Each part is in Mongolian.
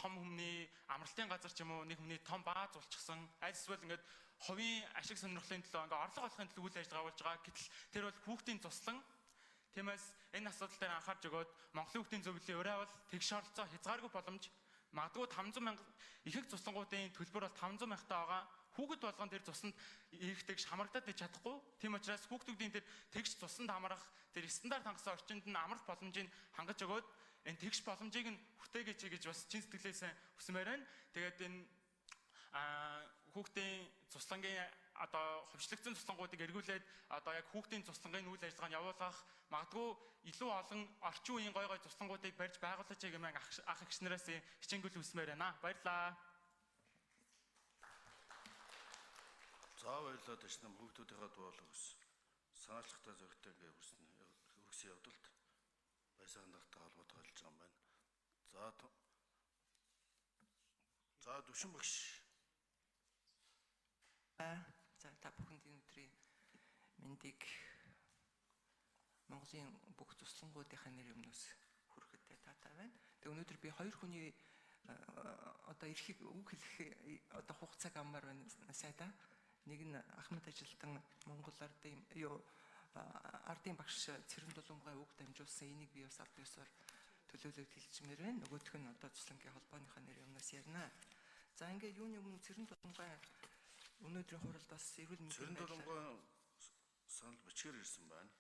том хүмүүний амралтын газар ч юм уу нэг хүмүүний том бааз улчихсан аль эсвэл ингээд хувийн ашиг сонирхлын төлөө ингээд орлого олохын төлөө үйл ажиллагаа болж байгаа. Гэтэл тэр бол хүүхдийн туслан. Тиймээс энэ асуудал дээр анхаарч өгөөд Монголын хүүхдийн зөвлөлийн ураа бол тэгш оролцоо хязгааргүй боломж магадгүй 500 мянга ихэнх туслангуудын төлбөр бол 500 мянгатаа байгаа. Хүүхэд болгон тэр цуснд ирэх тэгш хамрагдаад иж чадахгүй. Тийм учраас хүүхдүүдийн тэр тэгш цуснд хамрах тэр стандарт хангасан орчинд нь амрах боломжийг хангаж өгөөд энэ тэгш боломжийг нь хүртээгээч гэж бас чин сэтгэлээсээ хүсмээр байна. Тэгээд энэ хүүхдийн цуслангийн одоо хувьчлагдсан цуслангуудыг эргүүлээд одоо яг хүүхдийн цуслангийн үйл ажиллагааг явуулах магадгүй илүү олон орчин үеийн гой гой цуслангуудыг барьж байгуулж гэмээр ах эгч нараас хичээнгүйл хүсмээр байна. Баярлалаа. За баярлалаа дэш нам хүүхдүүдийнхээ дуулах ус санаачлахтай зөрөгтэй ингээ үргэсэн явдалд баясаан дахтай холбоотой болж байгаа юм байна. За Дүшин багш. За та бүхэнд өнөөдрийн мэндийг Монголын бүх туслангуудынхаа нэр өмнөөс хүрэхэд таатай байна. Тэгээ өнөөдөр би хоёр хүний одоо эрхийг үг хэлэх одоо хугацааг аммаар байна сайдаа. Нэг нь Ахмад ажилтан Монгол ардын багш Цэрэн Дулумгай үг дамжуулсан энийг би бас аль биесээр төлөөлөд хэлчихмээр байна. Нөгөөх нь одоо туслангийн холбооныхаа нэр өмнөөс ярина. За ингээд юуны өмнө Цэрэн Дулумгай өнөөдрийн хуралд бас эрүүл мэндийн Цэрэн Дулумгай санал бичгээр ирсэн байна.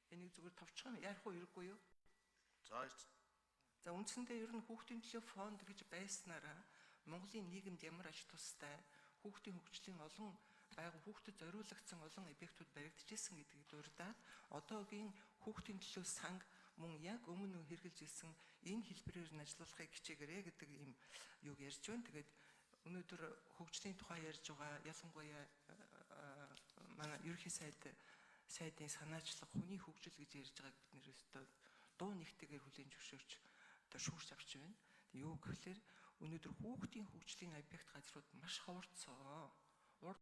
Энийг зүгээр товчхон ярих уу хэрэггүй юу? За үндсэндээ ер нь хүүхдийн төлөө фонд гэж байснараа Монголын нийгэмд ямар ач тустай хүүхдийн хөгжлийн олон хүүхдэд зориулагдсан олон объектууд баригдчихсэн гэдгийг дурдаад одоогийн хүүхдийн төлөө санг мөн яг өмнө хэрэгжилж ирсэн энэ хэлбэрээр нь ажиллахыг хичээгээрэй гэдэг ийм юуг ярьж байна. Тэгээд өнөөдөр хөгжлийн тухай ярьж байгаа ялангуяа манай ерөнхий сайдын санаачлах хүний хөгжил гэж ярьж байгааг бид нэр өстөө дуу нэгтэйгээр хүлээн зөвшөөрч одоо шүүрч авч байна. Юу гэхээр өнөөдөр хүүхдийн хөгжлийн объект газрууд маш ховорцсон.